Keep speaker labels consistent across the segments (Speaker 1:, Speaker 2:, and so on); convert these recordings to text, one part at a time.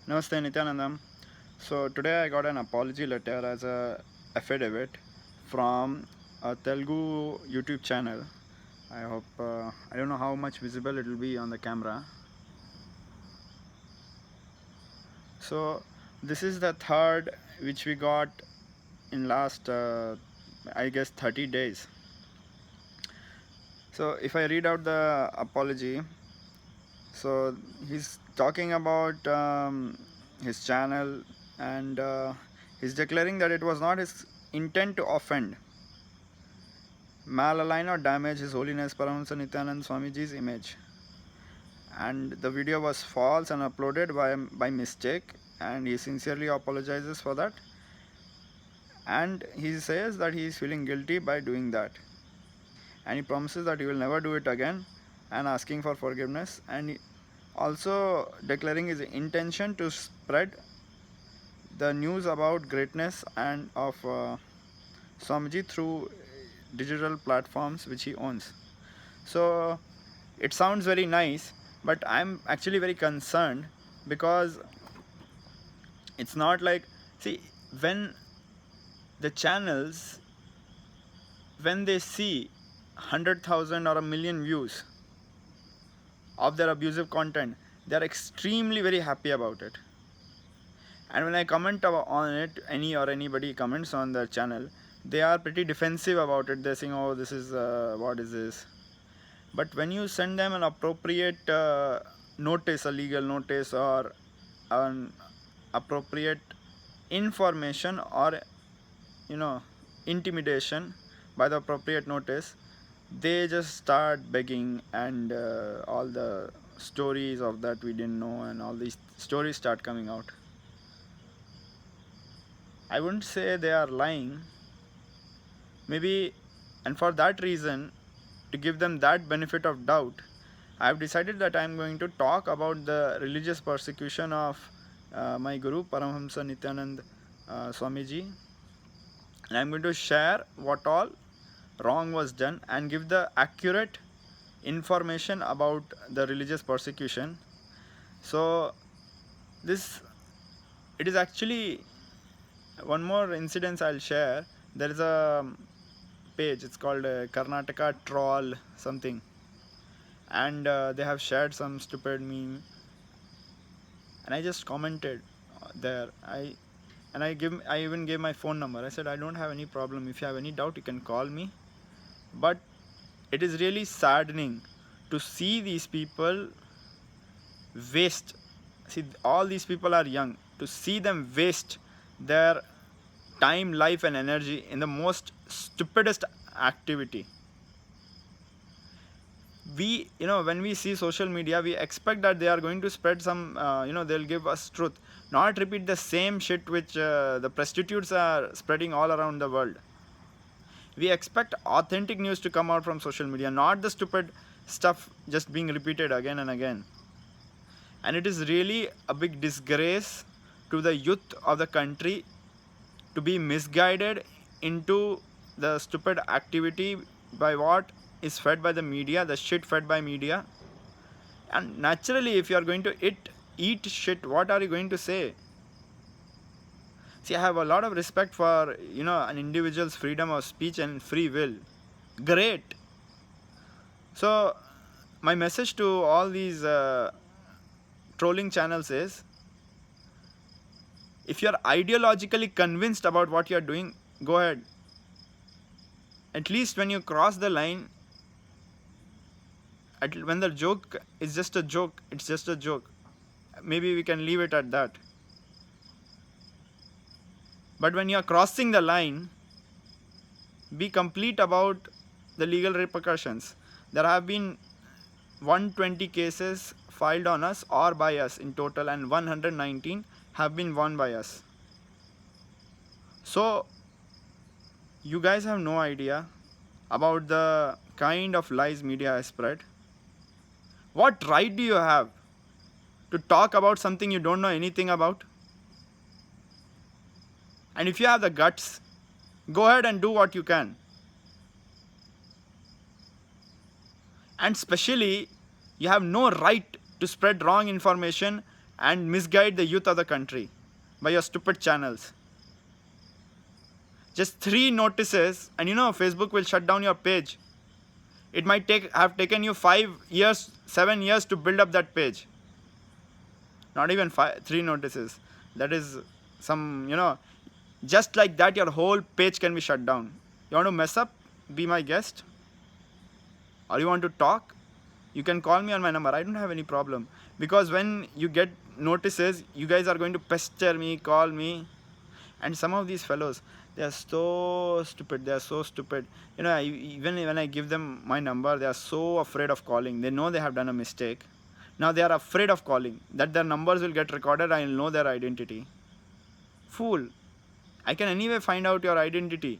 Speaker 1: Namaste Nityanandam. So today I got an apology letter as a affidavit from a Telugu YouTube channel. I hope I don't know how much visible it will be on the camera. So this is the third which we got in last I guess 30 days. So if I read out the apology, so he's talking about his channel and he's declaring that it was not his intent to offend, malalign or damage His Holiness Paramahansa Nityananda Swamiji's image, and the video was false and uploaded by mistake, and he sincerely apologizes for that, and he says that he is feeling guilty by doing that, and he promises that he will never do it again, and asking for forgiveness, and also declaring his intention to spread the news about greatness and of Swamiji through digital platforms which he owns. So it sounds very nice, but I'm actually very concerned because it's not like, see, when the channels, when they see 100,000 or a million views of their abusive content, they are extremely very happy about it. And when I comment on it, anybody comments on the channel, they are pretty defensive about it. They're saying, oh, this is what is this. But when you send them an appropriate notice, a legal notice, or an appropriate information, or intimidation by the appropriate notice, they just start begging, and all the stories of that we didn't know, and all these stories start coming out. I wouldn't say they are lying, maybe, and for that reason, to give them that benefit of doubt, I have decided that I am going to talk about the religious persecution of my Guru Paramahamsa Nityanand Swamiji, and I am going to share what all wrong was done and give the accurate information about the religious persecution. So this, it is actually one more incident I'll share. There is a page, it's called Karnataka Troll something, and they have shared some stupid meme, and I just commented there. I even gave my phone number. I said I don't have any problem. If you have any doubt, you can call me. But it is really saddening to see these people waste. See, all these people are young. To see them waste their time, life, and energy in the most stupidest activity. We, when we see social media, we expect that they are going to spread some, they'll give us truth, not repeat the same shit which the prostitutes are spreading all around the world. We expect authentic news to come out from social media, not the stupid stuff just being repeated again and again. And it is really a big disgrace to the youth of the country to be misguided into the stupid activity by what is fed by the media, the shit fed by media. And naturally, if you are going to eat shit, what are you going to say? See, I have a lot of respect for an individual's freedom of speech and free will. Great. So my message to all these trolling channels is, if you are ideologically convinced about what you are doing, go ahead. At least when you cross the line, when the joke is just a joke, it's just a joke. Maybe we can leave it at that. But when you are crossing the line, be complete about the legal repercussions. There have been 120 cases filed on us or by us in total, and 119 have been won by us. So you guys have no idea about the kind of lies media has spread. What right do you have to talk about something you don't know anything about? And if you have the guts, go ahead and do what you can. And especially, you have no right to spread wrong information and misguide the youth of the country by your stupid channels. Just 3 notices and Facebook will shut down your page. It might have taken you 5 years, 7 years to build up that page. Not even 3 notices. That is some, just like that your whole page can be shut down. You want to mess up? Be my guest. Or you want to talk? You can call me on my number. I don't have any problem. Because when you get notices, you guys are going to pester me, call me. And some of these fellows, they are so stupid. They are so stupid. Even when I give them my number, they are so afraid of calling. They know they have done a mistake. Now they are afraid of calling, that their numbers will get recorded. I will know their identity. Fool. I can anyway find out your identity.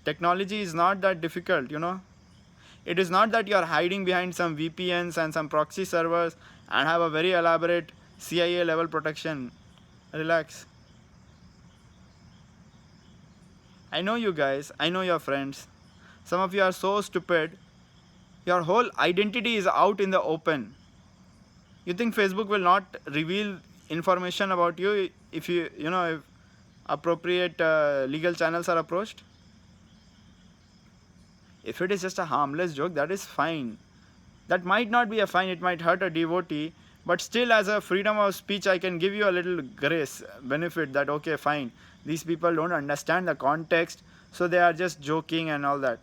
Speaker 1: Technology is not that difficult, It is not that you are hiding behind some VPNs and some proxy servers and have a very elaborate CIA level protection. Relax. I know you guys. I know your friends. Some of you are so stupid. Your whole identity is out in the open. You think Facebook will not reveal information about you if if appropriate legal channels are approached? If it is just a harmless joke, that is fine. That might not be a fine, it might hurt a devotee, but still as a freedom of speech, I can give you a little grace, benefit that, okay, fine. These people don't understand the context, so they are just joking and all that.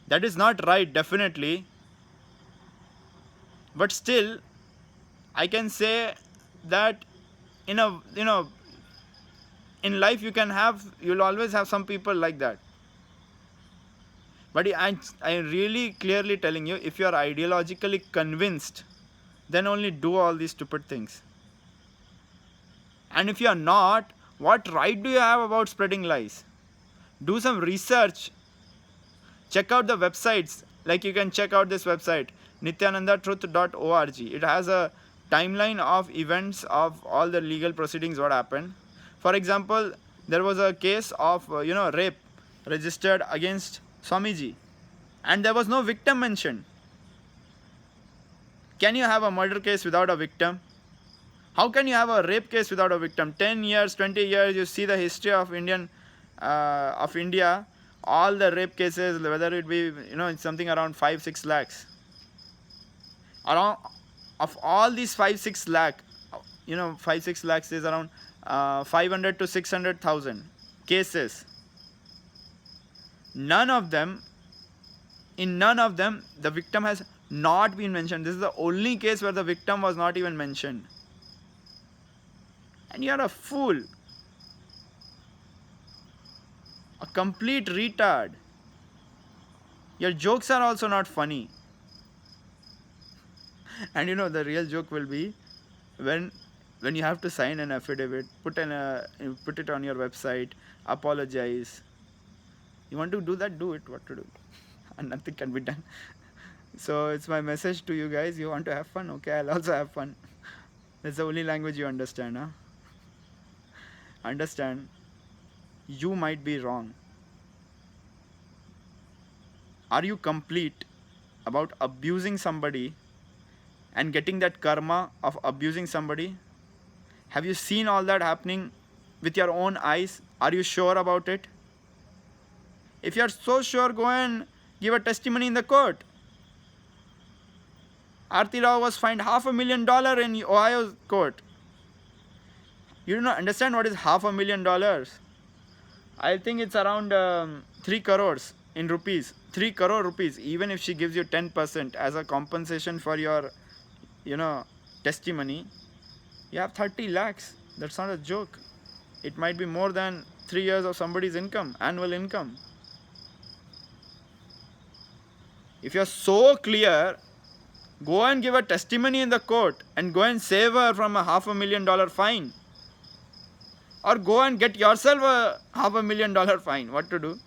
Speaker 1: That is not right, definitely. But still, I can say that in life you'll always have some people like that. But I'm really clearly telling you, if you are ideologically convinced, then only do all these stupid things. And if you are not, what right do you have about spreading lies? Do some research. Check out the websites. Like you can check out this website, nityanandatruth.org. It has a timeline of events of all the legal proceedings what happened. For example, there was a case of rape registered against Swamiji, and there was no victim mentioned. Can you have a murder case without a victim? How can you have a rape case without a victim? 10 years, 20 years, you see the history of India, all the rape cases, whether it be, it's something around 5-6 lakhs. Around, of all these 5-6 lakh, 5-6 lakhs is around 500 to 600,000 cases. In none of them, the victim has not been mentioned. This is the only case where the victim was not even mentioned. And you are a fool. A complete retard. Your jokes are also not funny. And the real joke will be when you have to sign an affidavit, put it on your website, apologize. You want to do that? Do it. What to do? And nothing can be done. So it's my message to you guys. You want to have fun? Okay, I'll also have fun. That's the only language you understand, huh? Understand, you might be wrong. Are you complete about abusing somebody and getting that karma of abusing somebody? Have you seen all that happening with your own eyes? Are you sure about it? If you are so sure, go and give a testimony in the court. Aarti Rao was fined $500,000 in Ohio court. You do not understand what is $500,000. I think it's around 3 crores in rupees. 3 crore rupees. Even if she gives you 10% as a compensation for your, testimony, you have 30 lakhs. That's not a joke. It might be more than 3 years of somebody's income, annual income. If you're so clear, go and give a testimony in the court and go and save her from a $500,000 fine. Or go and get yourself a $500,000 fine. What to do?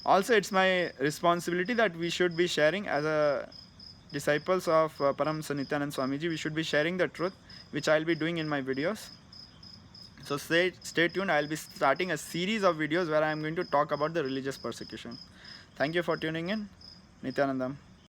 Speaker 1: Also, it's my responsibility that we should be sharing as a disciples of Paramahamsa Nityananda Swamiji. We should be sharing the truth, which I'll be doing in my videos. So stay tuned. I'll be starting a series of videos where I'm going to talk about the religious persecution. Thank you for tuning in. Nityanandam.